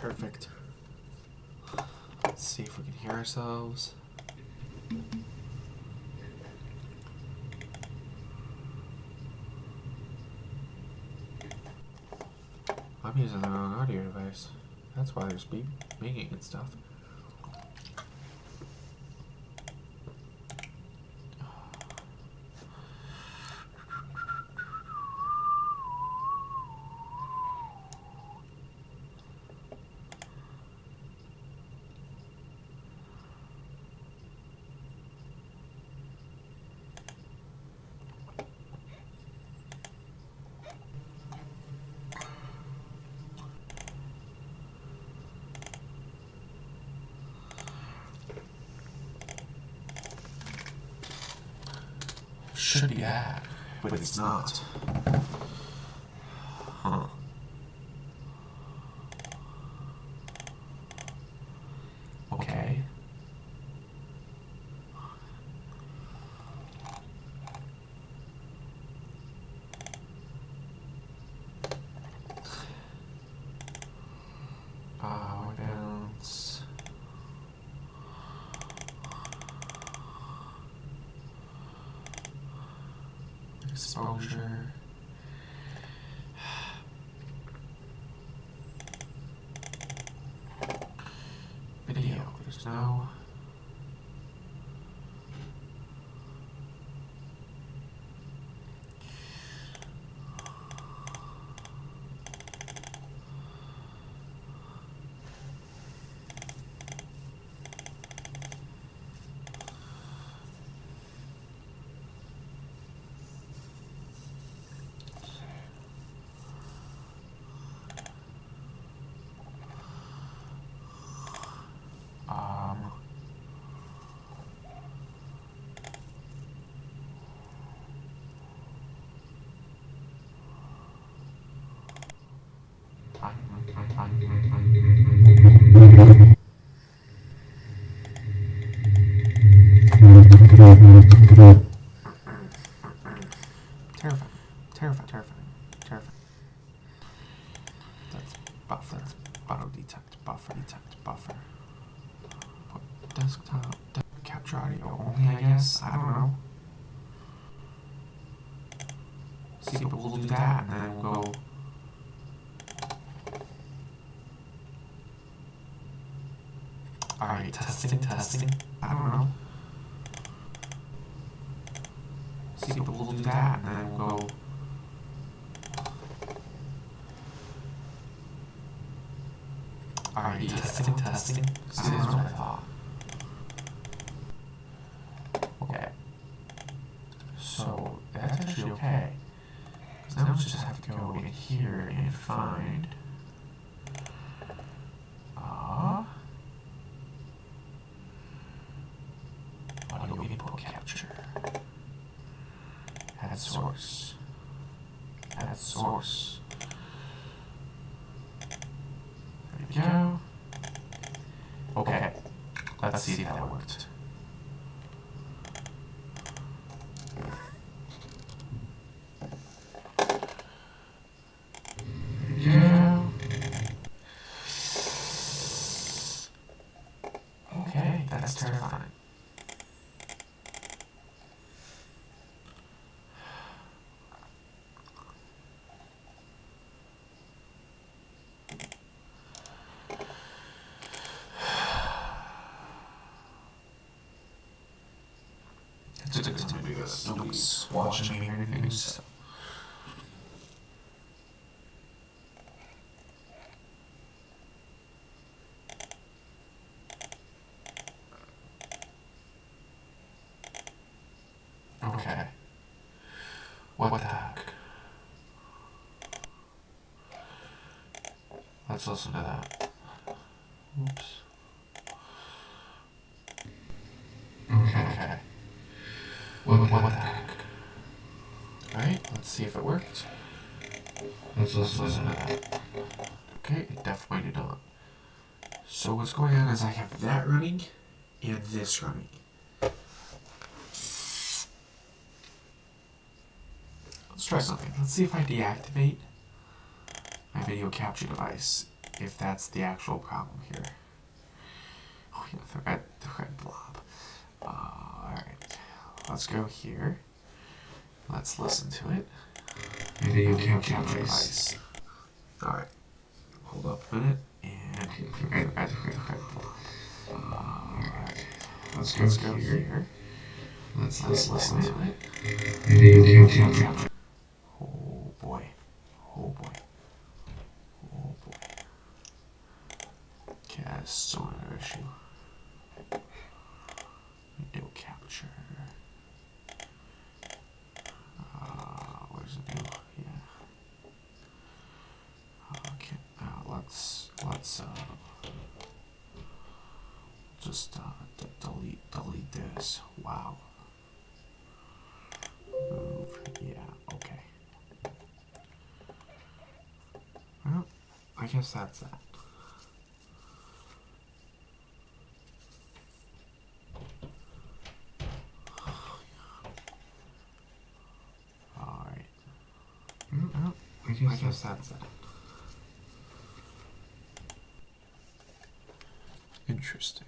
Perfect. Let's see if we can hear ourselves. I'm using the wrong audio device. That's why there's beeping and stuff. Should be that, but it's not. Huh. Okay. Bounce. Exposure. Video, there's no. Terrifying. That's buffer. Auto detect. Buffer detect. Buffer. Put desktop. Capture audio only, I guess. I don't know. See, but we'll do that, and then we'll go. Alright, testing. I don't know. See, but we'll do that, and then we'll go. Alright, testing. See, that's what I thought. Okay. So, that's actually okay. Because now we just have to go in here and find. Audio input capture. Add source. There we go. Okay. Let's see how that worked. There we go. Okay, that's terrifying. It's a good time to do this. Nobody's watching me or anything, so. Okay. What the heck? Let's listen to that. Oops. Okay. What the heck? Alright, let's see if it worked. Let's listen to that. Okay, it definitely did not. So what's going on is I have that running and this running. Let's try something. Let's see if I deactivate my video capture device if that's the actual problem here. Oh yeah, the red blob. Alright, let's go here. Let's listen to it. Maybe you capture ice. Alright, hold up a minute, and red blob. Alright, let's go here. Let's listen to it. Maybe you capture. Oh boy. Oh boy. Oh boy. Okay, that's still another issue. New capture. Where's the new? Yeah. Okay. Let's just delete this. Wow. Move. Yeah. Okay. Well, I guess that's that. Alright. Well, I guess that's that. Interesting.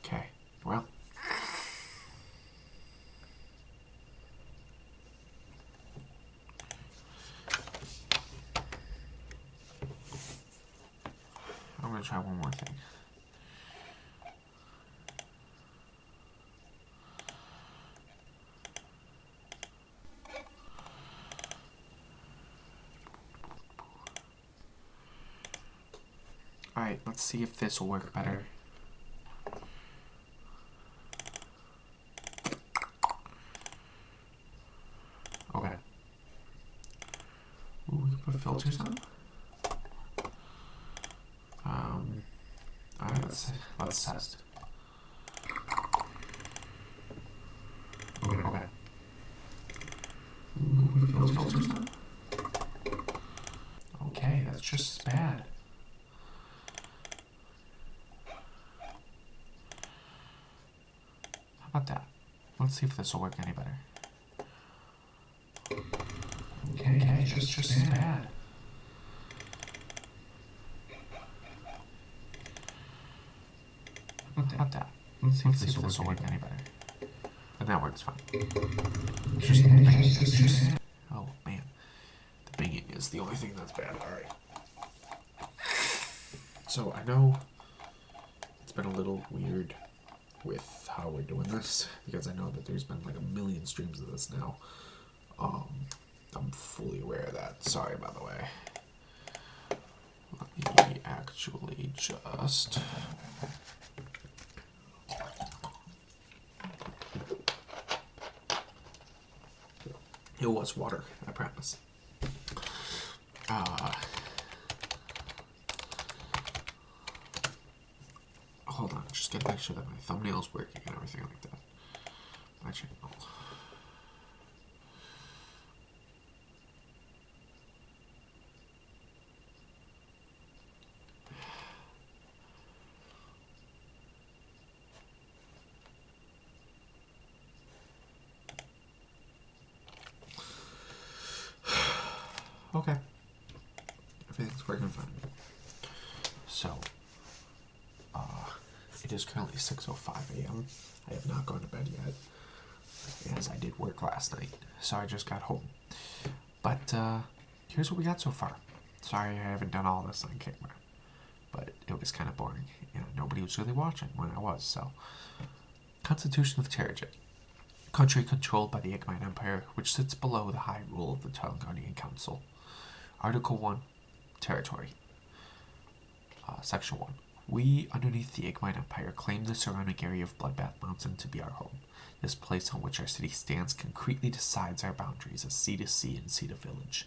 Okay. Well. I'm gonna try one more thing. Alright, let's see if this will work better. Okay. Ooh, we can put filters on. Alright, let's test. Okay. Ooh, we can put filters on. Okay, that's just as bad. How about that? Let's see if this will work any better. Okay, just as bad. How about that? Let's see if this will work any better. And that works fine. Just oh man, the binging is the only thing that's bad. Alright. So I know it's been a little weird with how we're doing this, because I know that there's been like 1 million streams of this now. I'm fully aware of that. Sorry, by the way. Let me actually just... It was water, I promise. Hold on, just gotta make sure that my thumbnail's working and everything like that. My channel. Okay. Everything's working fine. So, it is currently 6:05 a.m. I have not gone to bed yet, as I did work last night, so I just got home. But, here's what we got so far. Sorry I haven't done all this on camera, but it was kind of boring, and nobody was really watching when I was, so. Constitution of Terrigen. Country controlled by the Eggmine Empire, which sits below the high rule of the Telangarian Council. Article 1, Territory. Section 1. We, underneath the Eggmine Empire, claim the surrounding area of Bloodbath Mountain to be our home. This place on which our city stands concretely decides our boundaries as sea to sea and sea to village.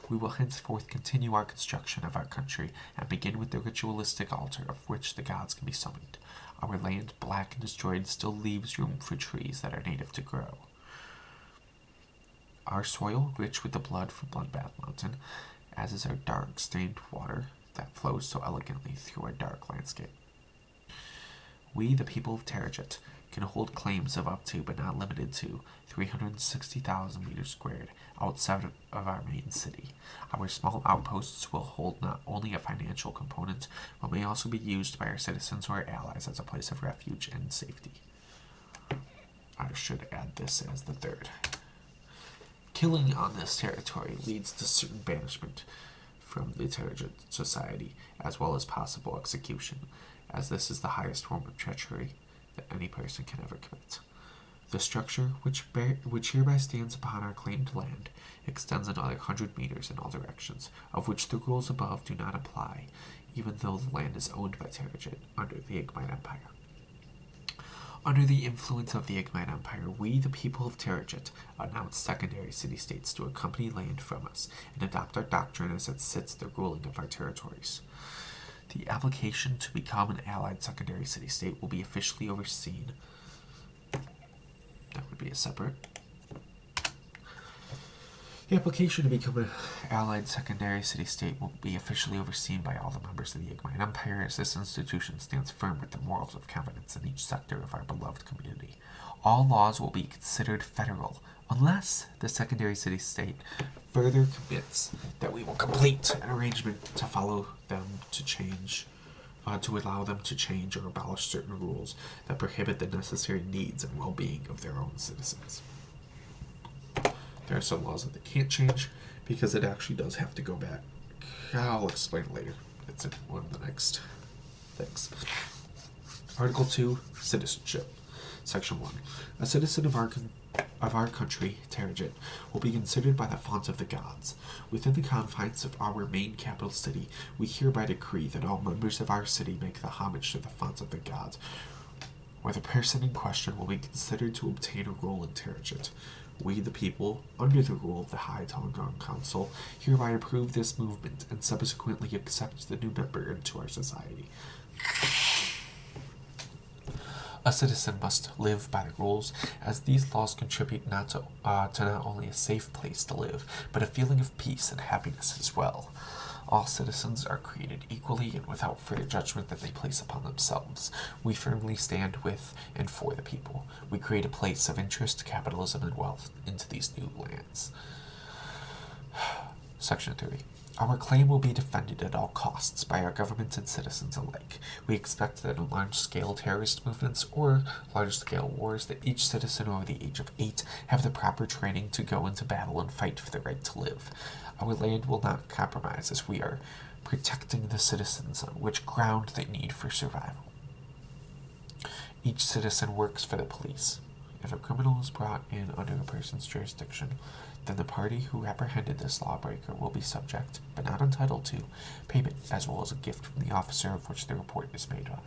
We will henceforth continue our construction of our country and begin with the ritualistic altar of which the gods can be summoned. Our land, black and destroyed, still leaves room for trees that are native to grow. Our soil, rich with the blood from Bloodbath Mountain, as is our dark, stained water that flows so elegantly through our dark landscape. We, the people of Terragit, can hold claims of up to, but not limited to, 360,000 meters squared outside of our main city. Our small outposts will hold not only a financial component, but may also be used by our citizens or allies as a place of refuge and safety. I should add this as the third. Killing on this territory leads to certain banishment from the Terragit society, as well as possible execution, as this is the highest form of treachery that any person can ever commit. The structure, which hereby stands upon our claimed land, extends another 100 meters in all directions, of which the rules above do not apply, even though the land is owned by Terragit under the Igmite Empire. Under the influence of the Igmite Empire, we, the people of Terragit, announce secondary city-states to accompany land from us and adopt our doctrine as it sits the ruling of our territories. The application to become an allied secondary city-state will be officially overseen. That would be a separate. The application to become an allied secondary city-state will be officially overseen by all the members of the Igmite Empire, as this institution stands firm with the morals of confidence in each sector of our beloved community. All laws will be considered federal, unless the secondary city-state further commits that we will complete an arrangement to follow them to change, to allow them to change or abolish certain rules that prohibit the necessary needs and well-being of their own citizens. There are some laws that they can't change because it actually does have to go back. I'll explain later. It's in one of the next things. Article 2, Citizenship. Section 1. A citizen of our country, Terragit, will be considered by the font of the gods. Within the confines of our main capital city, we hereby decree that all members of our city make the homage to the font of the gods, where the person in question will be considered to obtain a role in Terragit. We, the people, under the rule of the High Tongon Council, hereby approve this movement and subsequently accept the new member into our society. A citizen must live by the rules, as these laws contribute not to not only a safe place to live, but a feeling of peace and happiness as well. All citizens are created equally and without further judgment that they place upon themselves. We firmly stand with and for the people. We create a place of interest, capitalism, and wealth into these new lands. Section 3. Our claim will be defended at all costs by our government and citizens alike. We expect that in large-scale terrorist movements or large-scale wars that each citizen over the age of 8 have the proper training to go into battle and fight for the right to live. Our land will not compromise, as we are protecting the citizens on which ground they need for survival. Each citizen works for the police. If a criminal is brought in under a person's jurisdiction, then the party who apprehended this lawbreaker will be subject, but not entitled to, payment, as well as a gift from the officer of which the report is made by.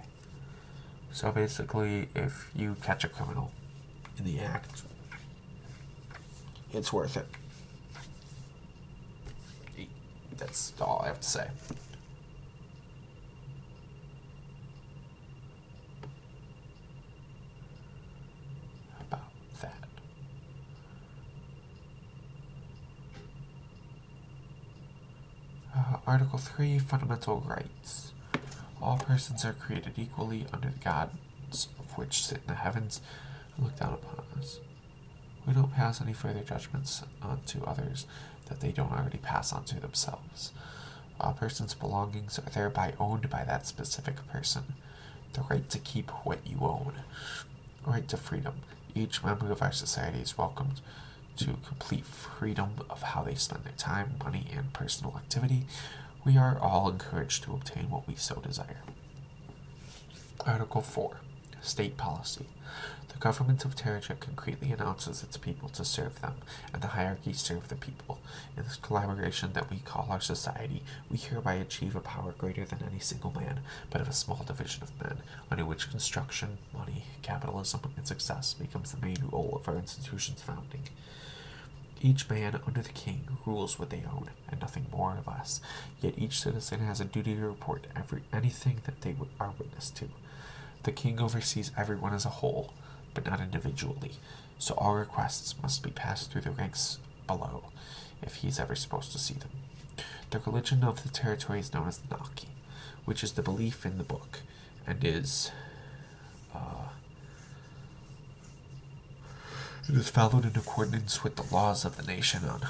So basically, if you catch a criminal in the act, it's worth it. That's all I have to say. About that. Article 3, Fundamental Rights. All persons are created equally under the gods of which sit in the heavens and look down upon us. We don't pass any further judgments on to others that they don't already pass on to themselves. All persons' belongings are thereby owned by that specific person. The right to keep what you own. Right to freedom. Each member of our society is welcomed to complete freedom of how they spend their time, money, and personal activity. We are all encouraged to obtain what we so desire. Article 4. State Policy. The government of Terragit concretely announces its people to serve them, and the hierarchy serve the people. In this collaboration that we call our society, we hereby achieve a power greater than any single man, but of a small division of men, under which construction, money, capitalism, and success becomes the main goal of our institution's founding. Each man under the king rules what they own, and nothing more or less, yet each citizen has a duty to report anything that they are witness to. The king oversees everyone as a whole, but not individually, so all requests must be passed through the ranks below, if he is ever supposed to see them. The religion of the territory is known as the Naki, which is the belief in the book, and is It is followed in accordance with the laws of the nation on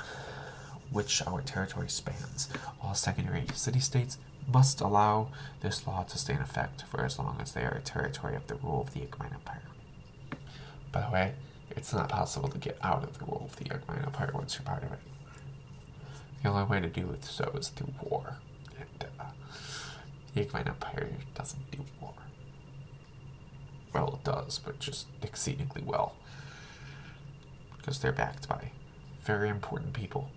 which our territory spans. All secondary city-states must allow this law to stay in effect for as long as they are a territory of the rule of the Igmine Empire. By the way, it's not possible to get out of the rule of the Igmine Empire once you're part of it. The only way to do so is through war, and the Igmine Empire doesn't do war. Well, it does, but just exceedingly well, because they're backed by very important people.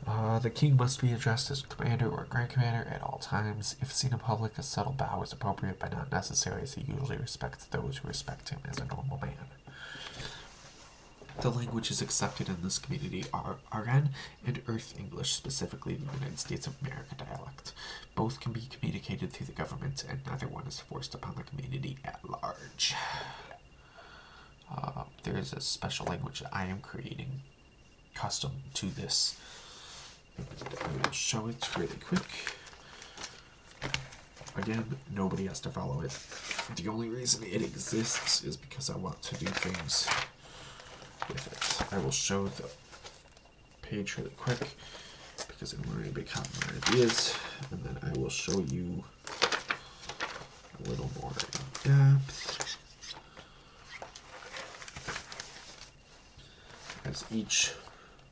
The king must be addressed as commander or grand commander at all times. If seen in public, a subtle bow is appropriate but not necessary, as he usually respects those who respect him as a normal man. The languages accepted in this community are RN and Earth English, specifically the United States of America dialect. Both can be communicated through the government, and neither one is forced upon the community at large. There is a special language that I am creating custom to this. I will show it really quick. Again, nobody has to follow it. The only reason it exists is because I want to do things with it. I will show the page really quick because I don't want anybody copying my ideas, and then I will show you a little more in depth. As each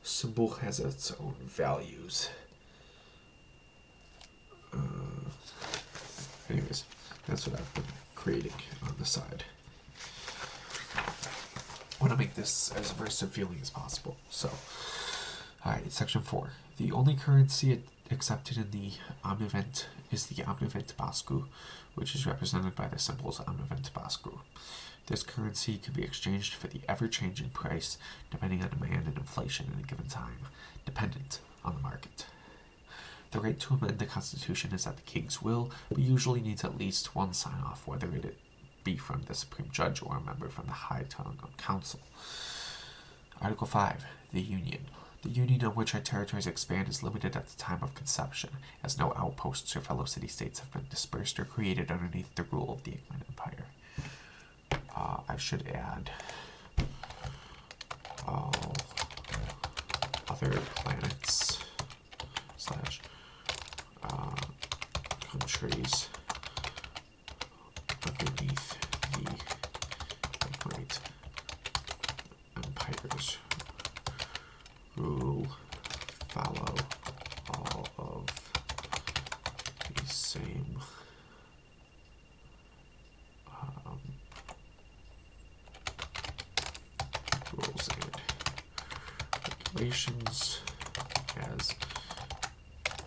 symbol has its own values. Anyways, that's what I've been creating on the side. I want to make this as immersive feeling as possible. So, alright, section 4. The only currency accepted in the Omnivent is the Omnivent Bascu, which is represented by the symbols Omnivent Bascu. This currency can be exchanged for the ever-changing price depending on demand and inflation at a given time, dependent on the market. The right to amend the Constitution is at the King's will, but usually needs at least one sign-off, whether it be from the Supreme Judge or a member from the High Tongue Council. Article 5. The Union. The union on which our territories expand is limited at the time of conception, as no outposts or fellow city-states have been dispersed or created underneath the rule of the Igmine Empire. I should add all other planets / countries underneath the Igmite Empire's rule follow all of the same rules and regulations as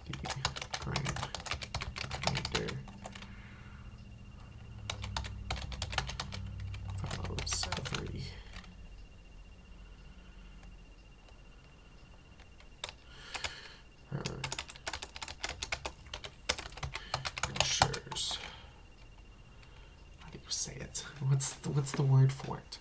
the Grand Commander follows every ensures. How do you say it? What's the word for it?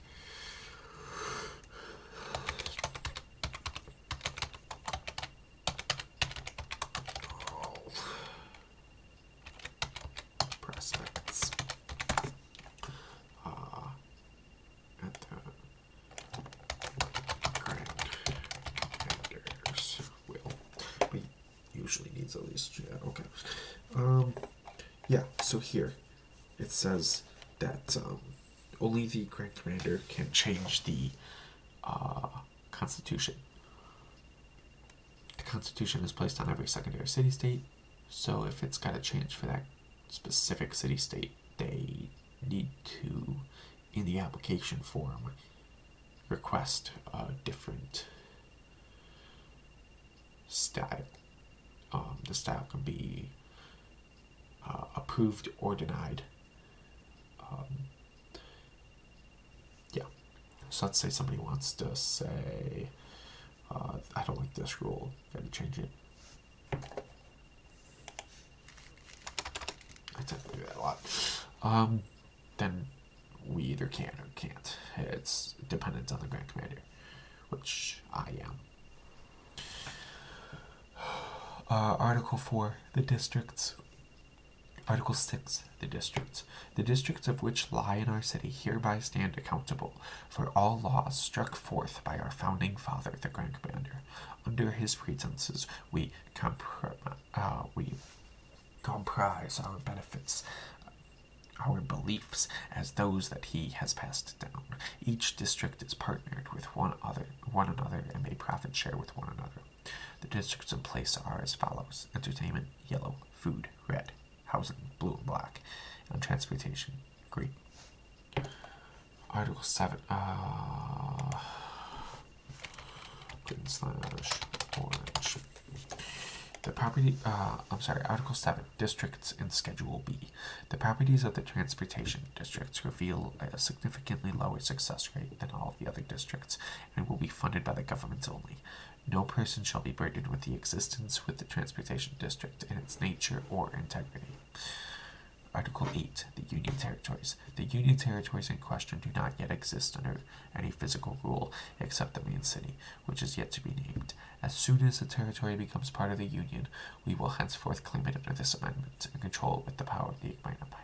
Prospects at the Grand Commander's will. But usually needs at least, yeah, okay. Yeah, so here it says that only the Grand Commander can change the Constitution. The Constitution is placed on every secondary city-state, so if it's got to change for that specific city-state, they need to, in the application form, request a different style. The style can be approved or denied. Yeah. So let's say somebody wants to say, I don't like this rule, gotta change it. I tend to do that a lot. Then we either can or can't. It's dependent on the Grand Commander, which I am. Article 4. The districts. Article 6. The districts. The districts of which lie in our city hereby stand accountable for all laws struck forth by our founding father, the Grand Commander. Under his pretenses, we comprise our benefits, our beliefs, as those that he has passed down. Each district is partnered with one another, and may profit share with one another. The districts in place are as follows: entertainment, yellow; food, red; housing, blue and black; and transportation, green. Article 7. Green/orange. Article 7. Districts in Schedule B. The properties of the transportation districts reveal a significantly lower success rate than all of the other districts, and will be funded by the government only. No person shall be burdened with the existence with the transportation district in its nature or integrity. Article 8. The Union Territories. The Union Territories in question do not yet exist under any physical rule, except the main city, which is yet to be named. As soon as the territory becomes part of the Union, we will henceforth claim it under this amendment and control it with the power of the Igmite Empire.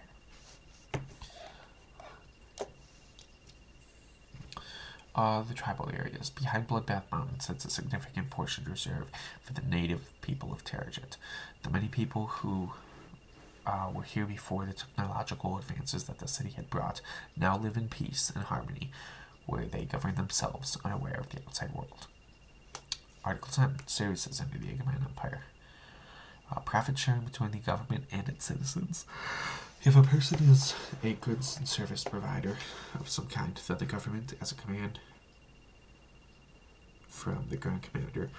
The tribal areas. Behind Bloodbath Mountain sits a significant portion reserved for the native people of Terriget. The many people who were here before the technological advances that the city had brought now live in peace and harmony, where they govern themselves, unaware of the outside world. Article 10. Services under the Igmite Empire. Profit sharing between the government and its citizens. If a person is a goods and service provider of some kind, then the government, as a command from the Grand Commander,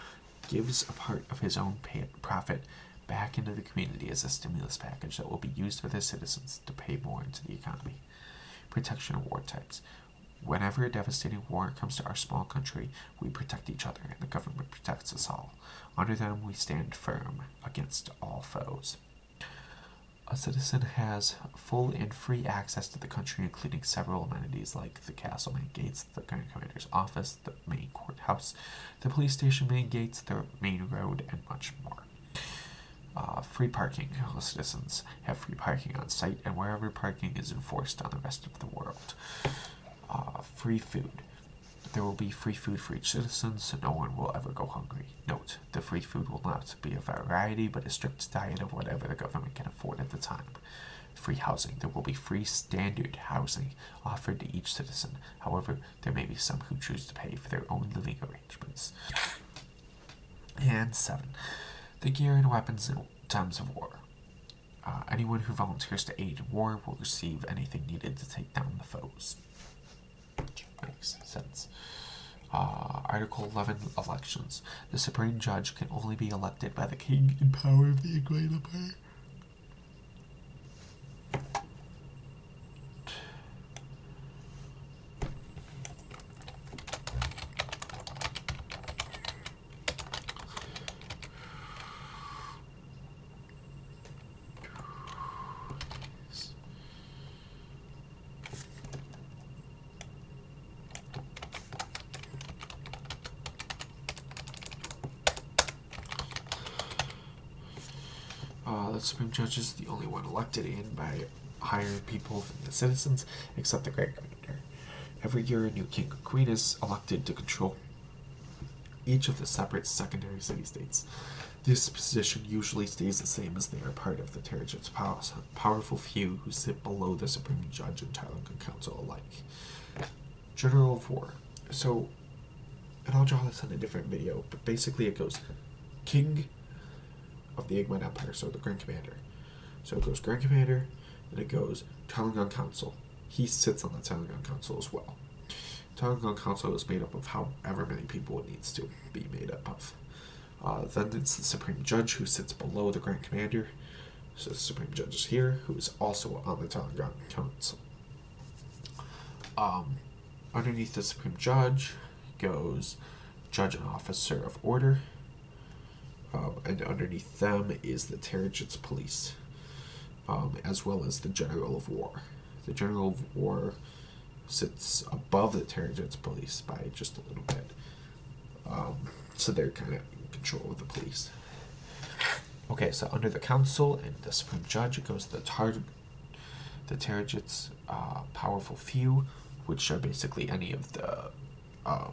gives a part of his own profit back into the community as a stimulus package that will be used by the citizens to pay more into the economy. Protection of war types. Whenever a devastating war comes to our small country, we protect each other, and the government protects us all. Under them, we stand firm against all foes. A citizen has full and free access to the country, including several amenities like the castle main gates, the Grand Commander's office, the main courthouse, the police station main gates, the main road, and much more. Free parking. All citizens have free parking on site and wherever parking is enforced on the rest of the world. Free food. There will be free food for each citizen, so no one will ever go hungry. Note, the free food will not be a variety, but a strict diet of whatever the government can afford at the time. Free housing. There will be free standard housing offered to each citizen. However, there may be some who choose to pay for their own living arrangements. And 7. The gear and weapons in times of war. Anyone who volunteers to aid in war will receive anything needed to take down the foes. Makes sense. Article 11. Elections. The Supreme Judge can only be elected by the King in power of the Igmite Empire. The Supreme Judge is the only one elected in by higher people than the citizens, except the Grand Commander. Every year, a new king or queen is elected to control each of the separate secondary city-states. This position usually stays the same as they are part of the Terriget's powerful few who sit below the Supreme Judge and Tarleton Council alike. General of War. So, and I'll draw this in a different video, but basically it goes King of the Igmite Empire, so the Grand Commander. So it goes Grand Commander, and it goes Tarleton Council. He sits on the Tarleton Council as well. Tarleton Council is made up of however many people it needs to be made up of. Then it's the Supreme Judge, who sits below the Grand Commander. So the Supreme Judge is here, who is also on the Tarleton Council. Underneath the Supreme Judge goes Judge and Officer of Order. And underneath them is the Terriget's Police, as well as the General of War. The General of War sits above the Terriget's Police by just a little bit. So they're kind of in control of the police. Okay, so under the council and the supreme judge, it goes the Terriget's powerful few, which are basically any of the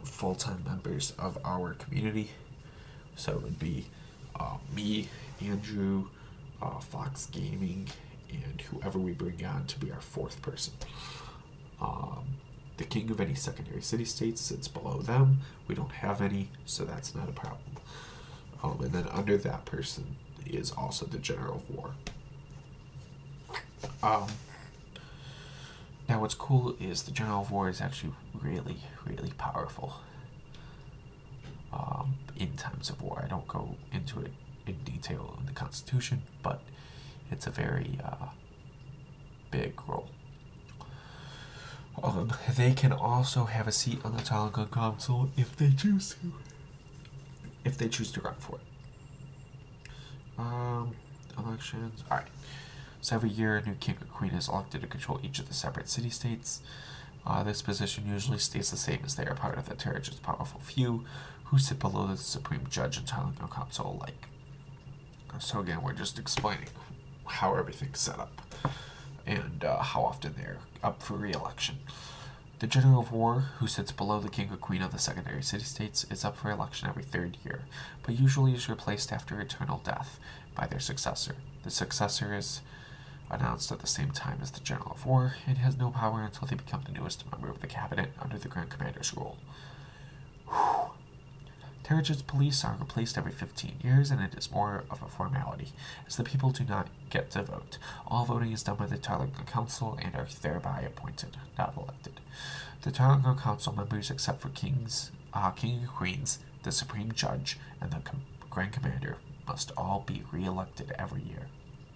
full-time members of our community. So it would be me, Andrew, Fox Gaming, and whoever we bring on to be our fourth person. The king of any secondary city-states sits below them. We don't have any, so that's not a problem. And then under that person is also the General of War. Now what's cool is the General of War is actually really, really powerful in times of war. I don't go into it in detail in the Constitution, but it's a very big role. They can also have a seat on the Talon Council if they choose to. If they choose to run for it. Elections. Alright. So every year a new king or queen is elected to control each of the separate city-states. This position usually stays the same as they are part of the Terriget's powerful few, who sit below the supreme judge and Talon Council alike. So again, we're just explaining how everything's set up and how often they're up for re-election. The General of War, who sits below the king or queen of the secondary city-states, is up for election every 3rd year, but usually is replaced after eternal death by their successor. The successor is announced at the same time as the General of War, and has no power until they become the newest member of the cabinet under the Grand Commander's rule. Terriget's police are replaced every 15 years, and it is more of a formality, as the people do not get to vote. All voting is done by the Talon Council and are thereby appointed, not elected. The Talon Council members, except for king and queens, the supreme judge, and the Grand Commander, must all be re-elected every year.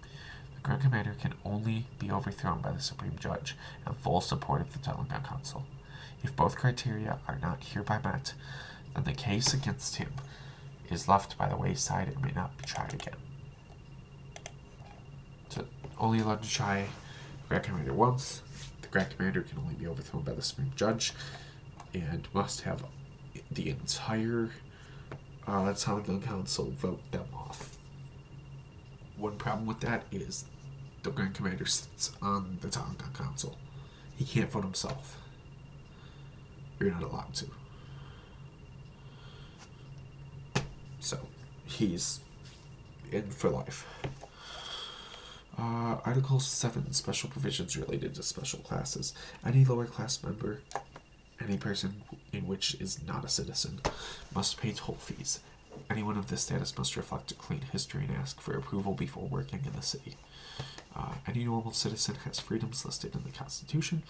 The Grand Commander can only be overthrown by the supreme judge and full support of the Talon Council. If both criteria are not hereby met, then the case against him is left by the wayside and may not be tried again. So, only allowed to try the Grand Commander once. The Grand Commander can only be overthrown by the Supreme Judge and must have the entire Talon Council vote them off. One problem with that is the Grand Commander sits on the Talon Council. He can't vote himself. You're not allowed to. So, he's in for life. Article 7, special provisions related to special classes. Any lower class member, any person in which is not a citizen, must pay toll fees. Anyone of this status must reflect a clean history and ask for approval before working in the city. Any normal citizen has freedoms listed in the Constitution.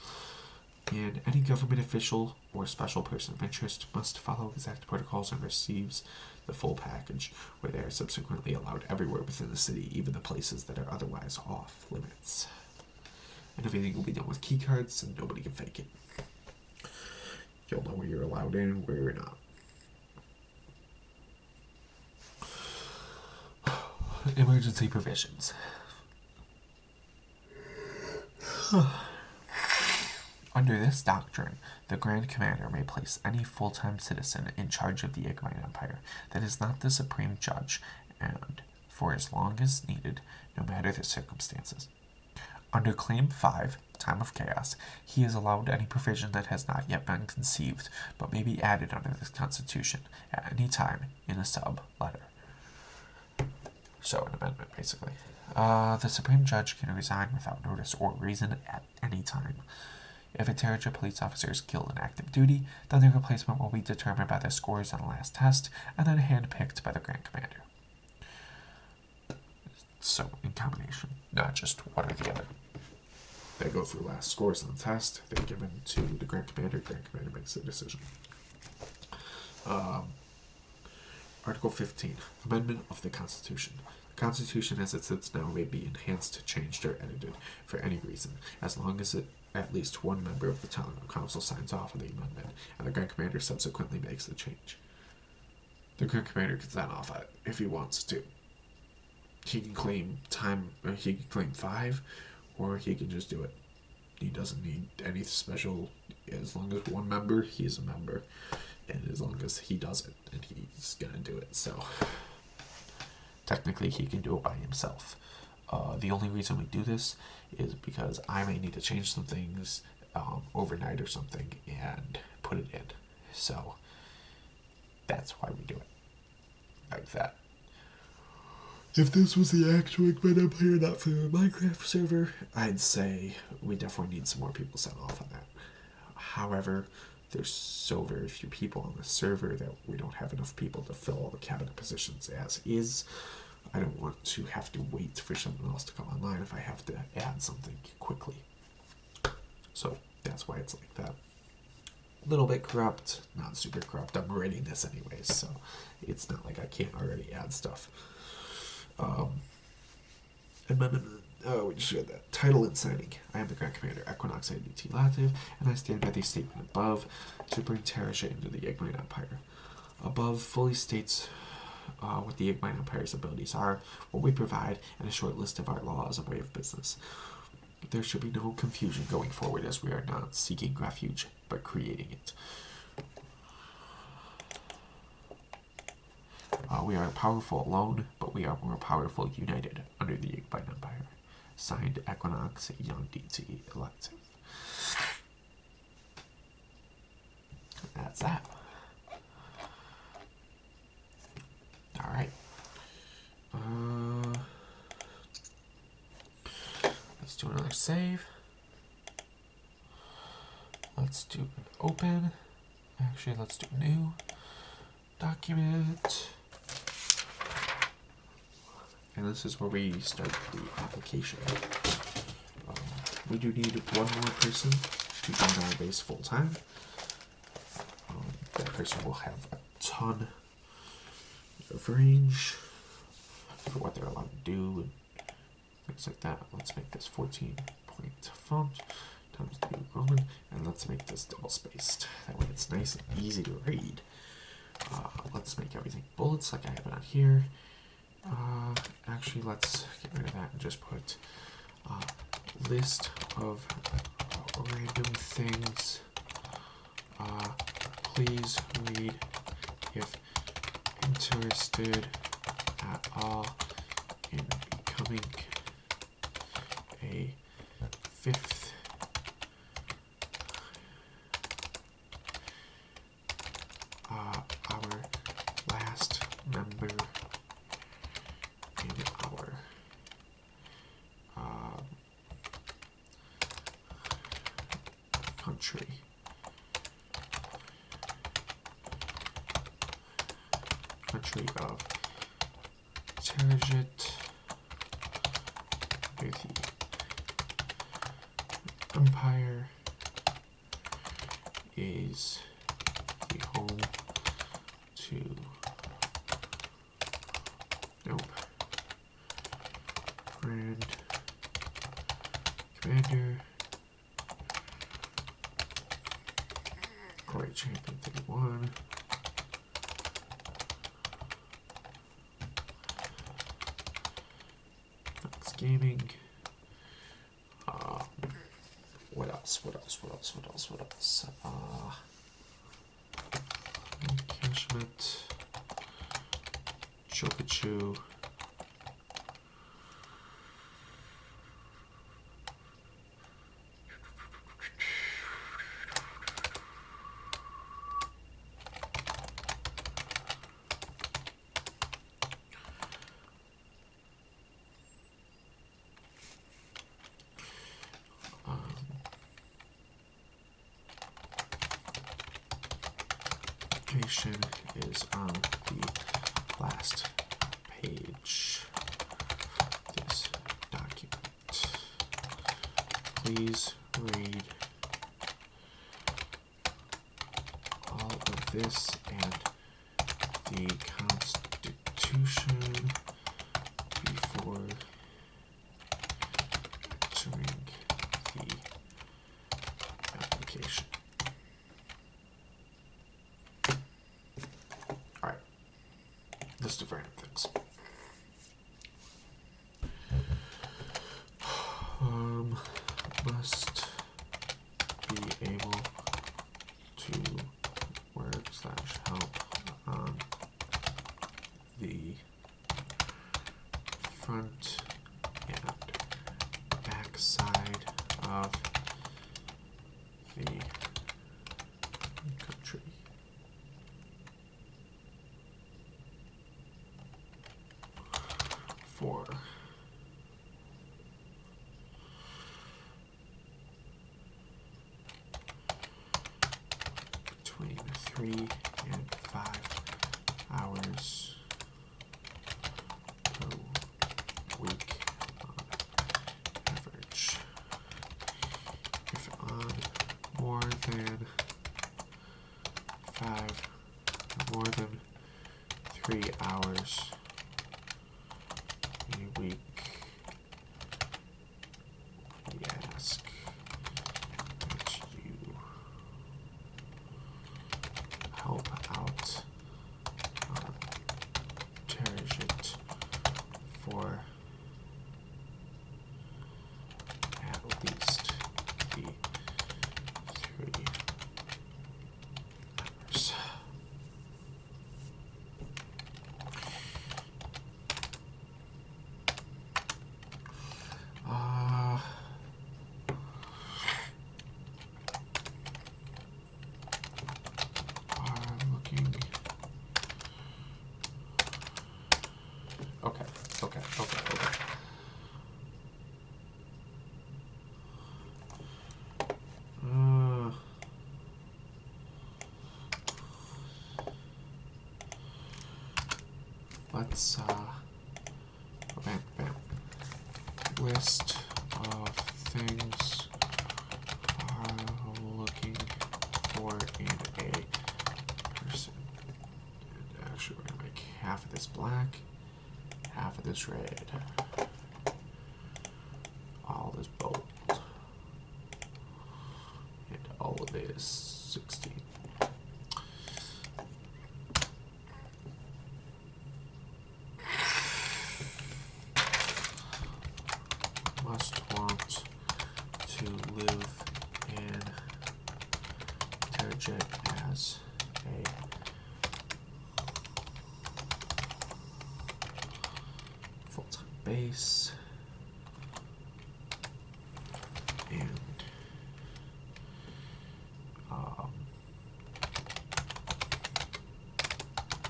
And any government official or special person of interest must follow exact protocols and receives the full package, where they are subsequently allowed everywhere within the city, even the places that are otherwise off limits. And everything will be done with key cards, and nobody can fake it. You'll know where you're allowed in and where you're not. Emergency provisions. Under this doctrine, the Grand Commander may place any full-time citizen in charge of the Igmite Empire that is not the Supreme Judge, and for as long as needed, no matter the circumstances. Under Claim 5, Time of Chaos, he is allowed any provision that has not yet been conceived, but may be added under this Constitution at any time in a sub-letter. So, an amendment, basically. The Supreme Judge can resign without notice or reason at any time. If a Terriget police officer is killed in active duty, then their replacement will be determined by their scores on the last test, and then handpicked by the Grand Commander. So, in combination, not just one or the other. They go through last scores on the test, they're given to the Grand Commander makes the decision. Article 15, Amendment of the Constitution. The Constitution as it sits now may be enhanced, changed, or edited for any reason, as long as at least one member of the Talon Council signs off on the amendment, and the Grand Commander subsequently makes the change. The Grand Commander can sign off on it if he wants to. He can claim 5, or he can just do it. He doesn't need any special. As long as one member, he's a member, and as long as he does it, and he's gonna do it. So technically he can do it by himself. The only reason we do this is because I may need to change some things overnight or something and put it in. So that's why we do it like that. If this was the actual Ignite Empire, not for a Minecraft server, I'd say we definitely need some more people sign off on that. However, there's so very few people on the server that we don't have enough people to fill all the cabinet positions as is. I don't want to have to wait for someone else to come online if I have to add something quickly. So that's why it's like that. A little bit corrupt, not super corrupt. I'm writing this anyways, so it's not like I can't already add stuff. Amendment. Oh, we just read that. Title and signing. I am the Grand Commander Equinox ADT Lativ, and I stand by the statement above to bring Terrasha into the Ignite Empire. Above fully states what the Ignite Empire's abilities are, what we provide, and a short list of our laws and way of business. There should be no confusion going forward, as we are not seeking refuge, but creating it. We are powerful alone, but we are more powerful united under the Ignite Empire. Signed, Equinox, Young DT Elective. That's that. Alright. Let's do another save. Let's do an open. Actually, let's do new document. And this is where we start the application. We do need one more person to join our base full time. That person will have a ton of range for what they're allowed to do and things like that. Let's make this 14-point font times the Roman, and let's make this double spaced. That way it's nice and easy to read. Let's make everything bullets like I have it on here. Actually, let's get rid of that and just put list of random things. Please read if interested at all in becoming a fifth our last member in our country. Country of Terrajit, the Empire is the home to Grand Commander, Great Champion 31. Fox Gaming. What else? Encashment. Chokachu. Is on the last page of this document. Please read all of this and the Constitution before entering the application. List of random things. Must be able to work/help on the front and back side of the country. For between 3 and 5 hours per week on average. If on more than 3 hours a week, we ask that you help out on Terragent for at least the 3 hours. I'm looking. Okay. Let's list of things are looking for in a person. And actually, we're gonna make half of this black, half of this red, all this bold, and all of this 16. Must want to live in Terragent as a full-time base, and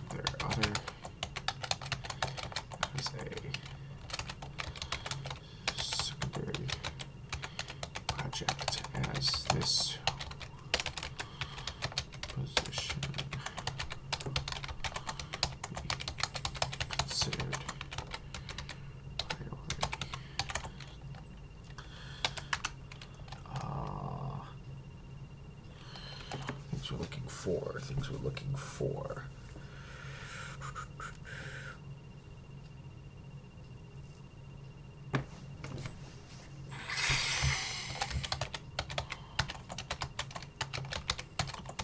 their other as a secondary project as this position be considered priority. Things we're looking for.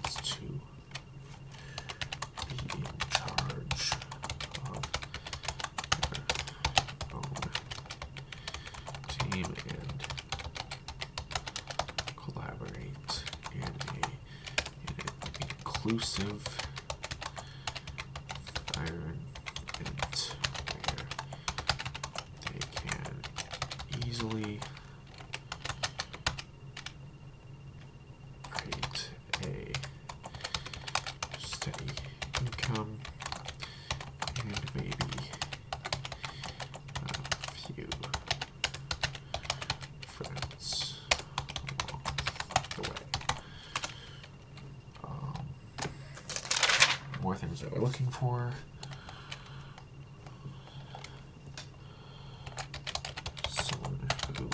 It's to be in charge of their own team and collaborate in an inclusive environment where they can easily create a steady income and maybe a few friends along the way. More things that we're looking for. Someone who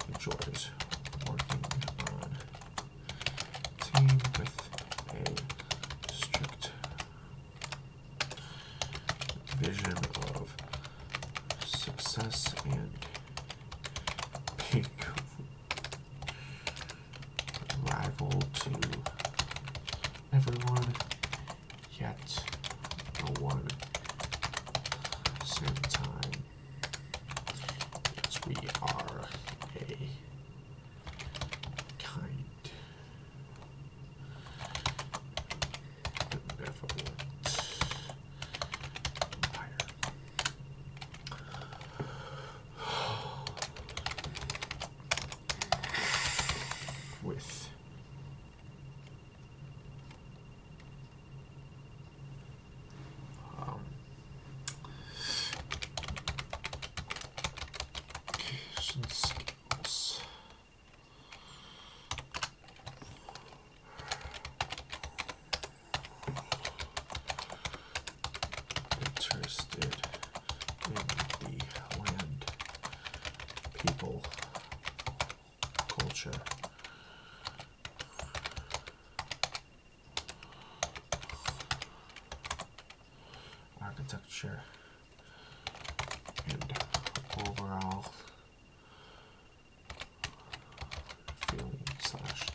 enjoys working on a team with a strict vision of success and being rival to everyone, yet no one at the same time, as we are a kind, benevolent empire. with. Communication skills. Interested in the land, people, culture. Architecture and overall feeling slash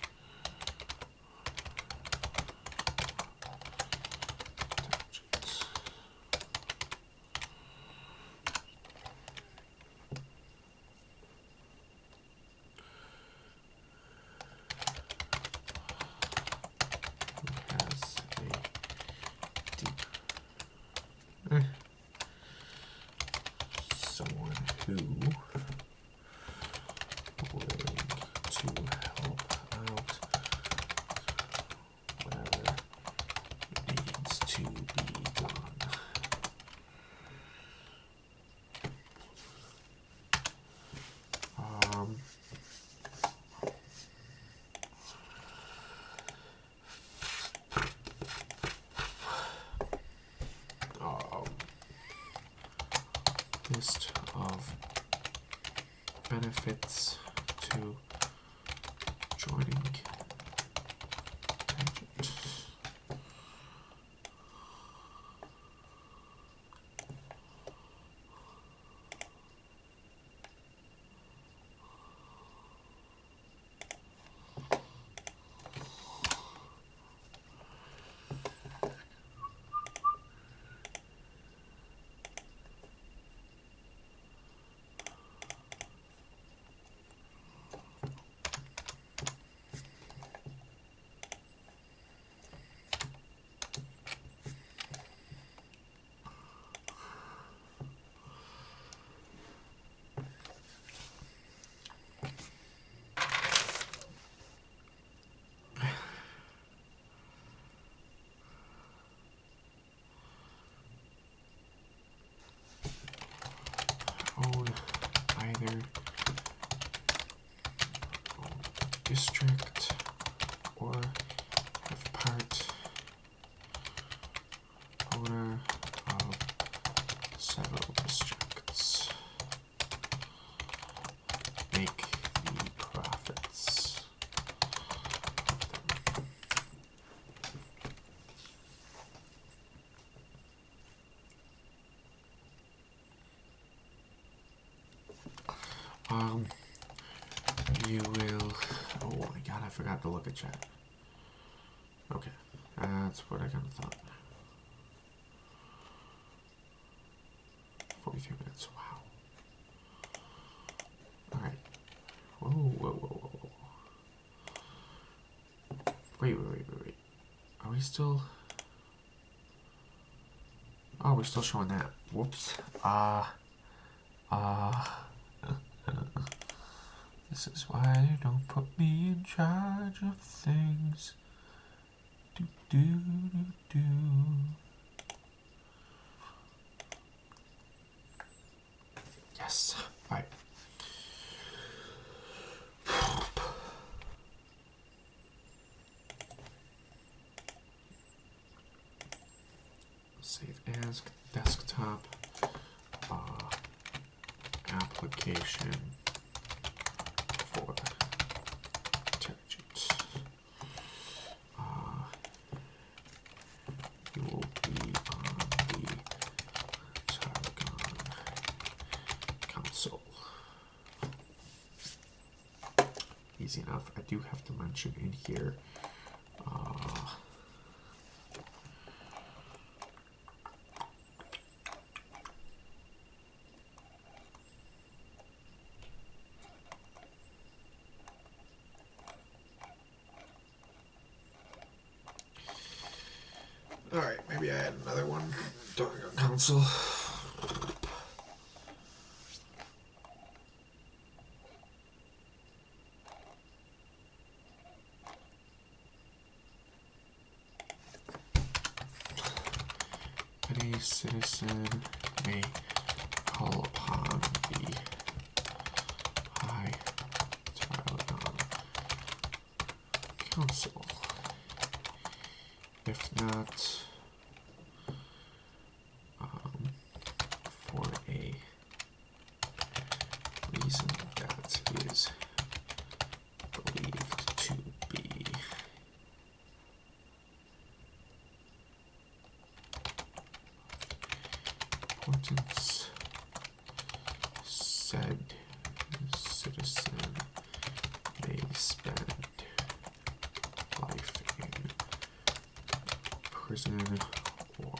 intelligence. Who has a deep someone who willing to help out whatever needs to be done. List of benefits to joining Tangent. Own either district or have part owner of several districts. Make the profits. You will. Oh my god, I forgot to look at chat. Okay, that's what I kind of thought. 43 minutes, wow. Alright. Whoa, whoa, whoa, whoa, whoa. Wait. Are we still. Oh, we're still showing that. Whoops. This is why you don't put me in charge of things. Do. Yes. Right. Save as desktop application for Tangent. You will be on the Targon console. Easy enough. I do have to mention in here. Alright, maybe I add another one. Targon console. Any citizen may call upon the High Taliban Council. If not, for a reason that is believed to be importance, said citizen may spend life in prison or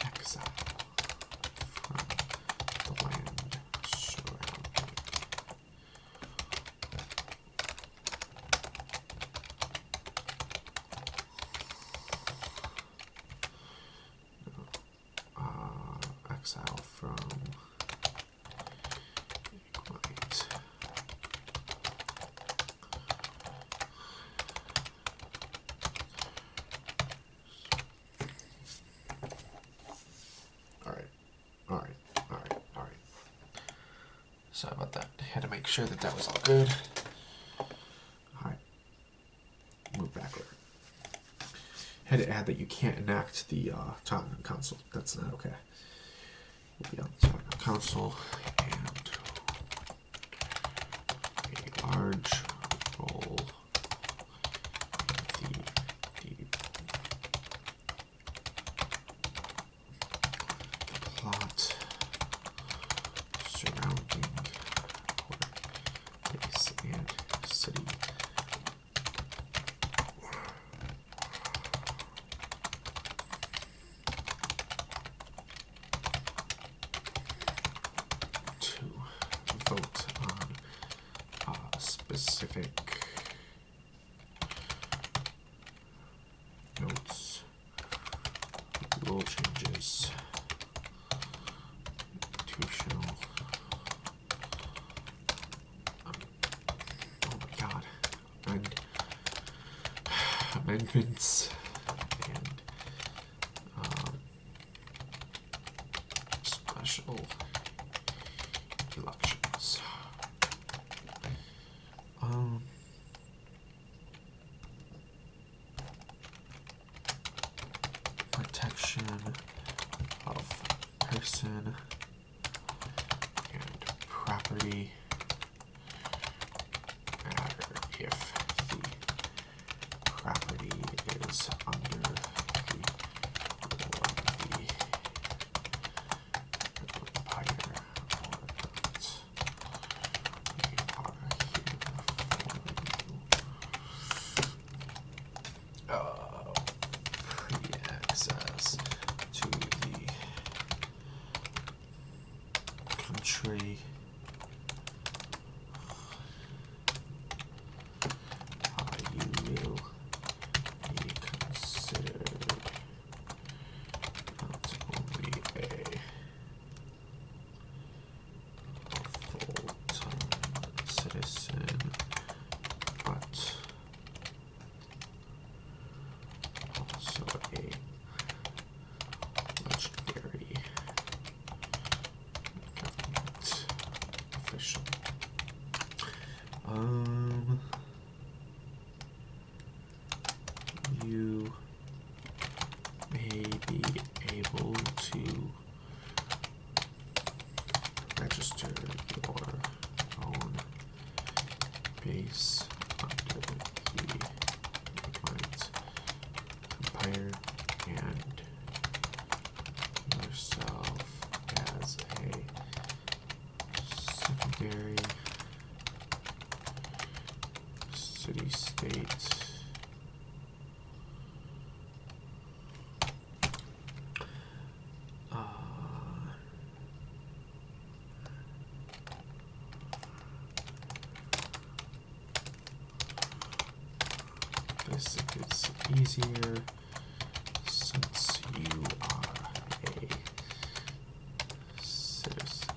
exile from the land surrounding. Exile from Ignite. Alright. Sorry about that. Had to make sure that was all good. Alright. Move back over. Had to add that you can't enact the Tottenham Council. That's not okay. We'll be on the Tottenham Council and a large role in the plot surrounding our base and city. To vote on specific notes, rule changes, institutional. Oh my god. Amendments and special elections. Protection of person and property matter if the property is under the rule of the empire or not. We are here for you. Free access to the country. You will be considered not only a full-time citizen, but also a legendary government official. You may be able to register your own base under the Ignite Empire and yourself as a secondary city-state. This is easier since you are a citizen.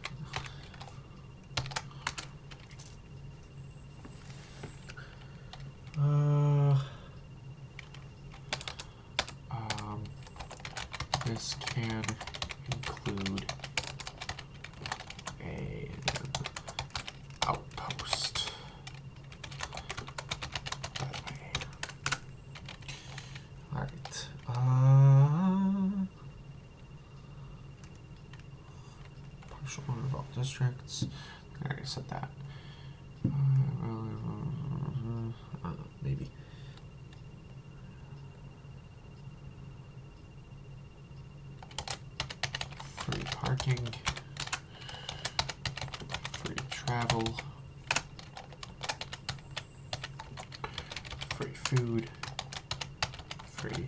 this can include an outpost. By the way. Alright. Partial owner of all districts. I already said that. Maybe. Free parking. Free travel. Free food. Free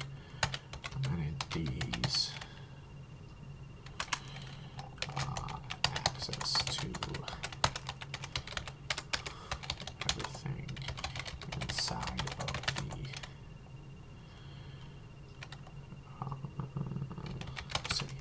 amenities. Access to everything inside of the city.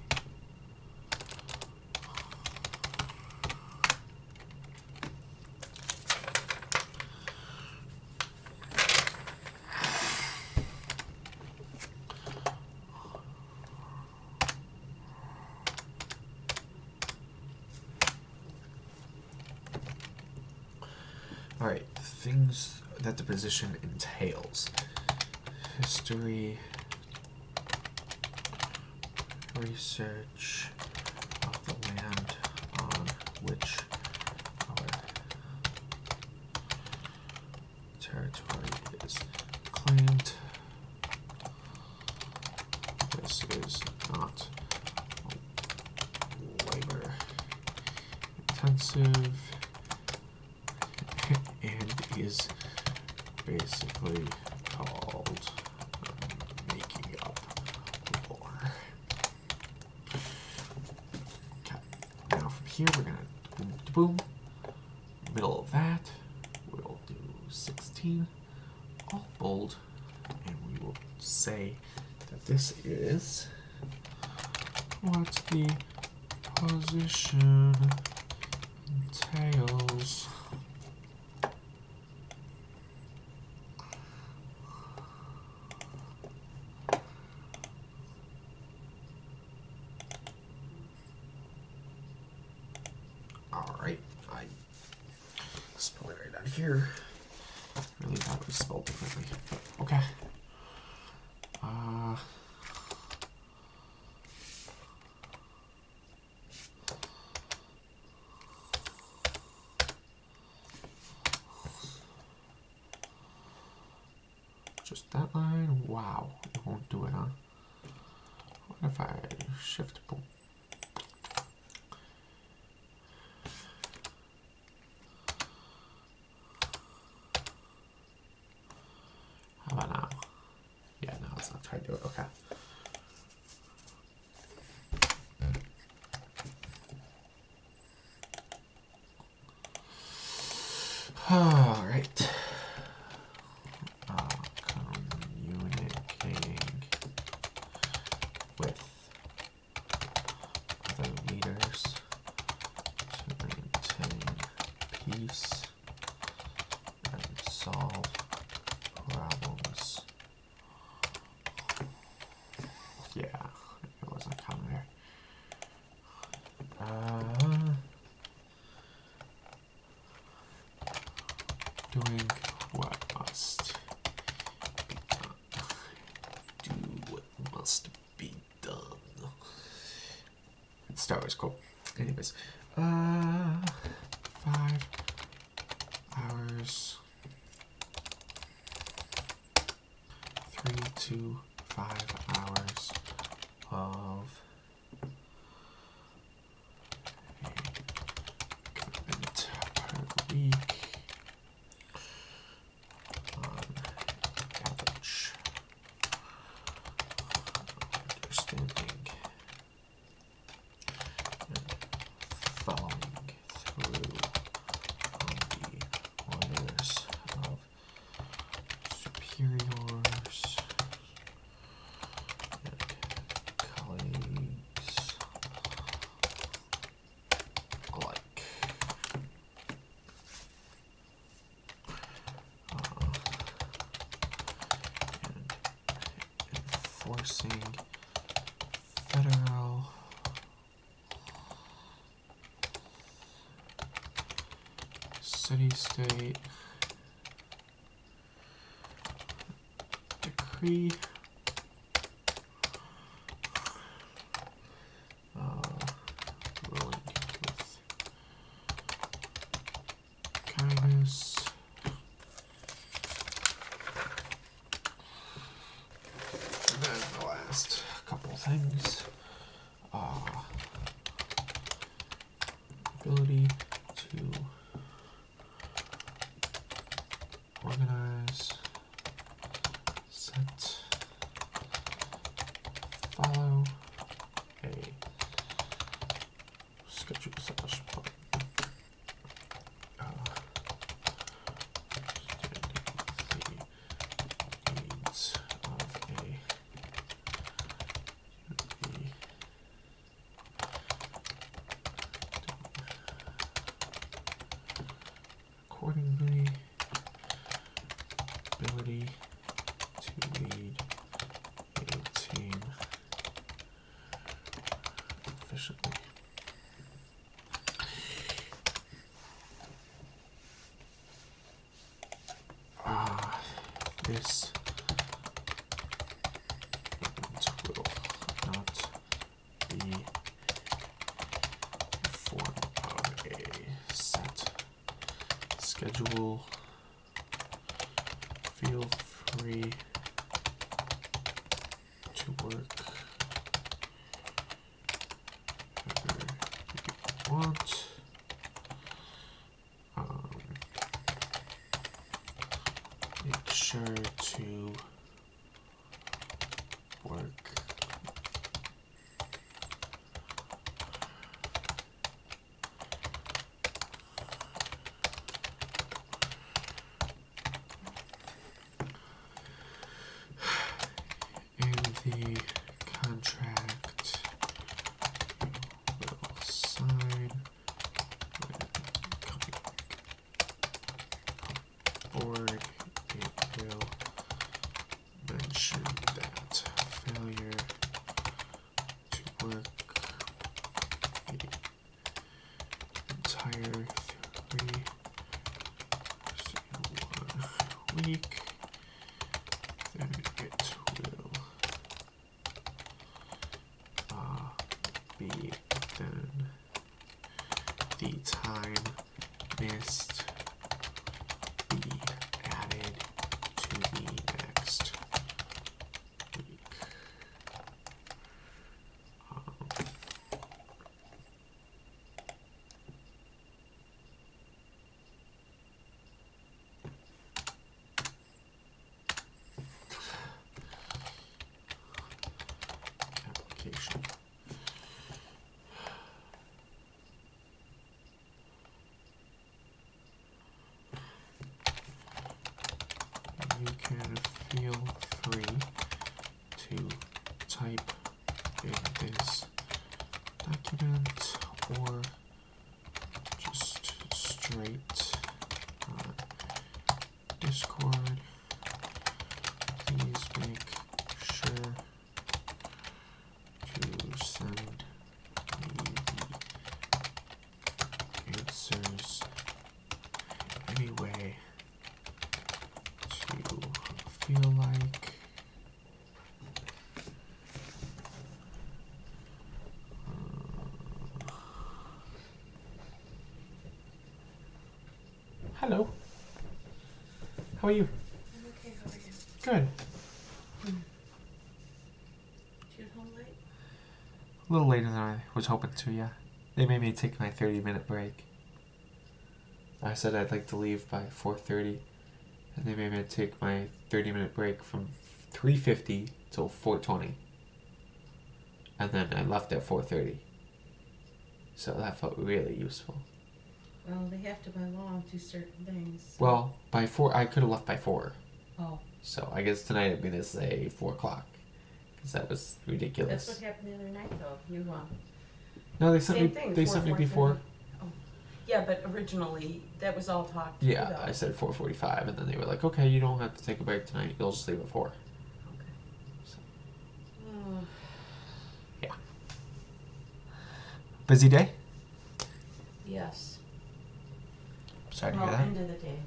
Alright, things that the position entails. History, research of the land on which our territory is claimed. This is not labor intensive and is basically called making up lore. Okay, now from here we're gonna boom to boom. Middle of that, we'll do 16, all bold, and we will say that this is what the position entails. Alright, I spelled it right down here. Really thought it was spelled differently, but okay. Just that line? Wow, it won't do it, huh? What if I shift boom? How about now? Yeah, no, let's not try to do it. Okay. All right. Communicating with other leaders to maintain peace and solve problems. Yeah, it wasn't coming there. Doing what must be done. Do what must be done. It's Star Wars, cool. Anyways, 5 hours. 3 to 5 hours of commitment per week on average. Understanding and following through on the orders of superiors and colleagues alike. And enforcing federal city-state decree ruling with kindness. And then the last couple things. Ability to organize, set, follow a schedule slash the needs of a accordingly, ability to lead a team efficiently. This will not be in form of a set schedule. Feel free to work whenever you want. Make sure to work in the contract you will sign when coming aboard. It will mention that failure to work the entire 3 week, then it will be then the time missed be added to the next week. Application. You can feel free to type in this document or just straight on Discord. Please make sure to send me the answers anyway to feel like. Hello. How are you? I'm okay, how are you? Good. Did you get home late? A little later than I was hoping to, yeah. They made me take my 30-minute break. I said I'd like to leave by 4:30, and they made me take my 30-minute break from 3:50 till 4:20. And then I left at 4:30. So that felt really useful. Well, they have to by law do certain things. Well, by 4, I could have left by 4. Oh, So I guess tonight I'm gonna say 4 o'clock, because that was ridiculous. that's what happened the other night though. You No, they sent same me. thing. They sent me before. 4:30. Oh, yeah, but originally that was all talked Yeah, about. I said 4:45, and then they were like, "Okay, you don't have to take a break tonight. You'll just leave at 4." Okay. So, Oh, yeah. Busy day? Yes. Sorry to Well, hear that. end of the day.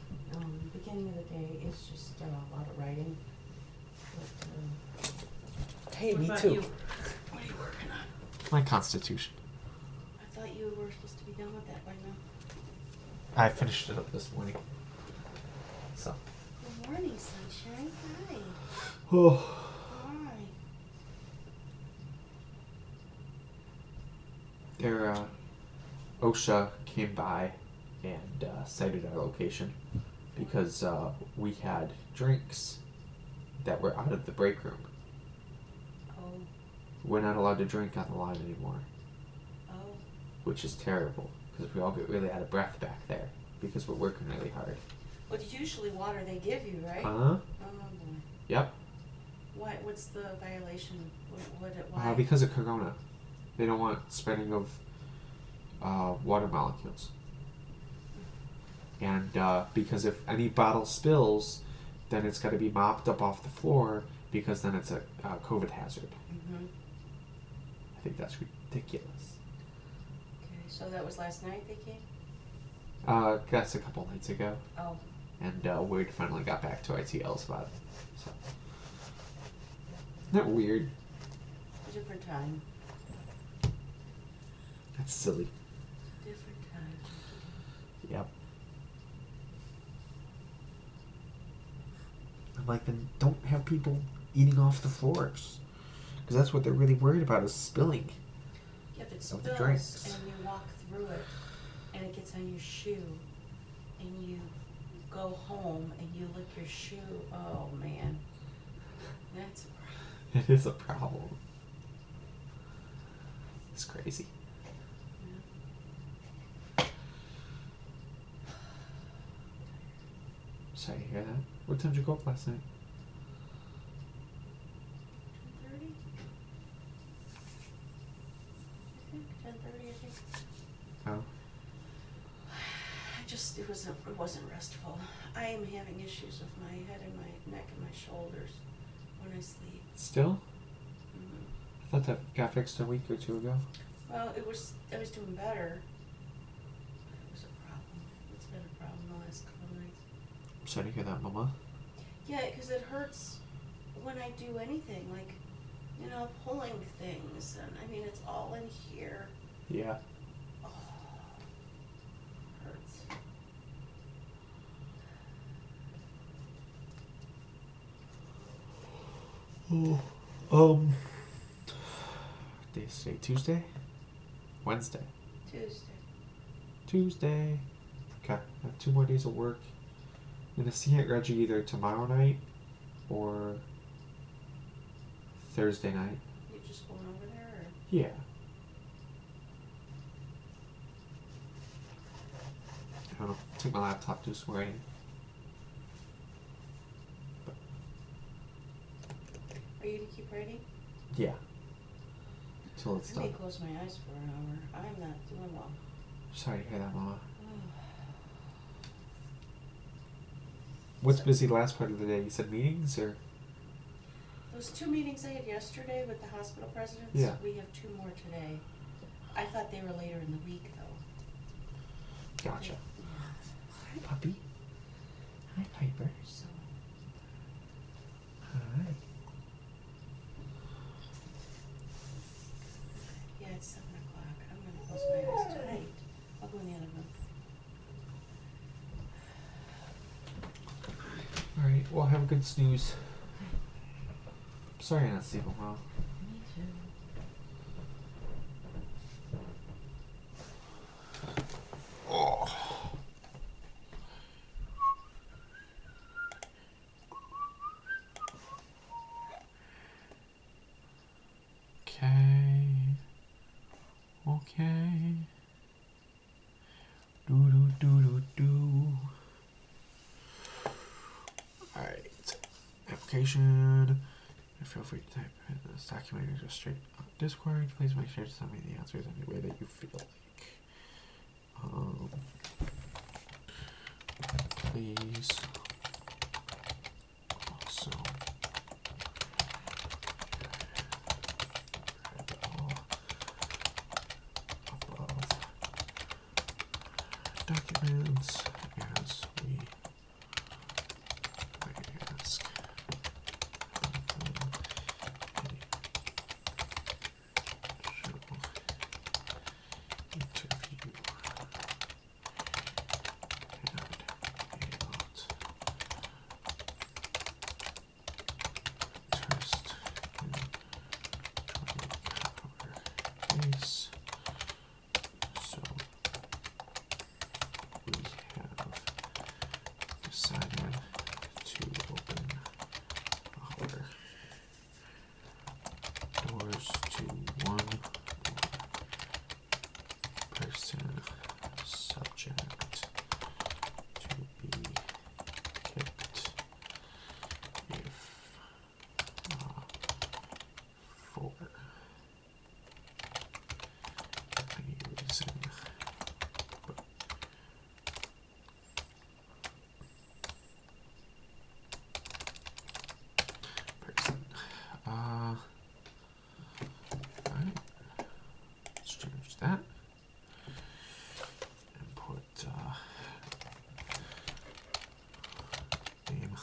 Beginning of the day is just a lot of writing. But, Hey, what me about too. you? What are you working on? My constitution. I thought you were supposed to be done with that by now. I finished it up this morning. So. Good morning, sunshine. Hi. Oh. Hi. Their OSHA came by and cited our location because we had drinks that were out of the break room. Oh. We're not allowed to drink on the line anymore, Oh. which is terrible because we all get really out of breath back there because we're working really hard. Well, it's usually water they give you, right? Huh? Oh boy. Yep. What's the violation? Why? Because of corona. They don't want spreading of water molecules. And because if any bottle spills, then it's got to be mopped up off the floor because then it's a COVID hazard. Mm-hmm. I think that's ridiculous. Okay, so that was last night they came? That's a couple nights ago. Oh. And Wade finally got back to ITLs about it. So. Isn't that weird? Different time. That's silly. Different time. Yep. I'm like, then don't have people eating off the floors. Because that's what they're really worried about is spilling. Yeah, if it Of the spills drinks. and you walk through it and it gets on your shoe and you go home and you lick your shoe, oh man. That's a problem. It is a problem. It's crazy. Sorry to hear that. What time did you go up last night? 10:30? I think. Oh. It wasn't restful. I am having issues with my head and my neck and my shoulders when I sleep. Still? Mm-hmm. I thought that got fixed a week or two ago. Well, I was doing better. It was a problem. It's been a problem the last couple of nights. I'm sorry to hear that, Mama. Yeah, because it hurts when I do anything, like, pulling things. And I mean, it's all in here. Yeah. Oh, hurts. Oh. Day's today? Tuesday? Wednesday. Tuesday. Okay. I have 2 more days of work. I'm gonna see Aunt Reggie either tomorrow night or Thursday night. You just going over there, or? Yeah. I don't know. Take my laptop, do some writing. Are you gonna keep writing? Yeah. Until it's I may done. close my eyes for an hour. I'm not doing well. Sorry to hear that, Mama. What's busy the last part of the day? You said meetings or? Those 2 meetings I had yesterday with the hospital presidents, Yeah. we have 2 more today. I thought they were later in the week, though. Gotcha. Yeah. Hi, puppy. Hi, Piper. So, Hi. yeah, it's 7 o'clock. I'm gonna close my eyes tonight. I'll go in the other room. Alright, well, have a good snooze. Sorry I'm not sleeping well. Me too. Okay. Okay. Do do do do do. Alright. Application. Feel free to type in this document or just straight on Discord. Please make sure to send me the answers any way that you feel like. Please also commands as we ask interview interest in joining our case. So we have decided to open our doors to one person subject to be kicked if for any reason. Person. Alright. Let's change that. And put name.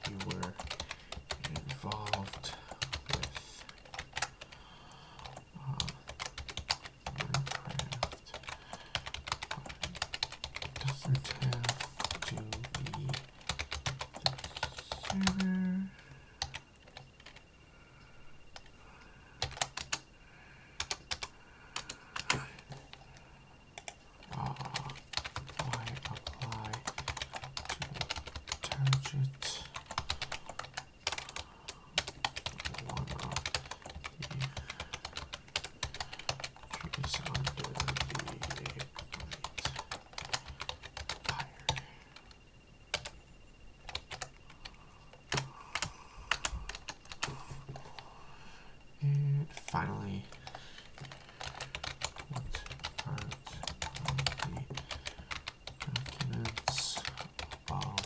You were involved with Minecraft, but doesn't have to be the server. Why apply to target one of the trees under the right fire. And finally, what part of the documents above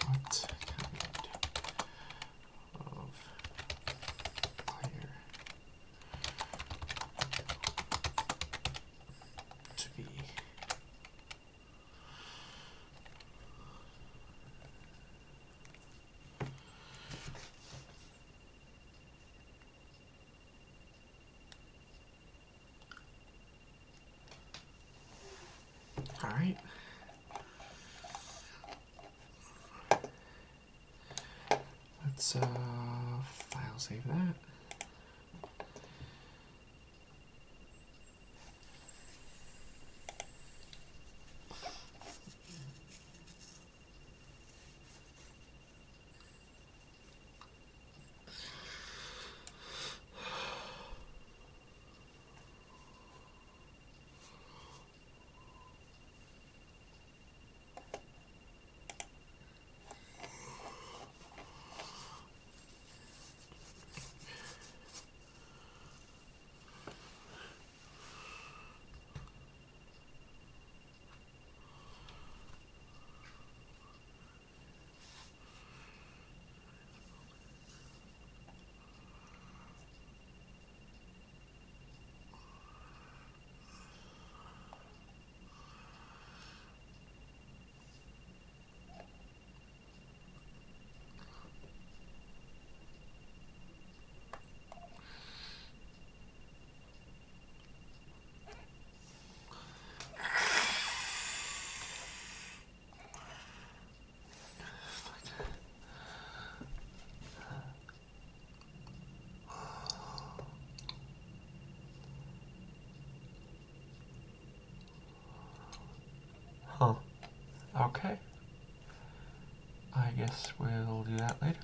what kind of player to be? All right. Let's file save that. Huh. Okay. I guess we'll do that later.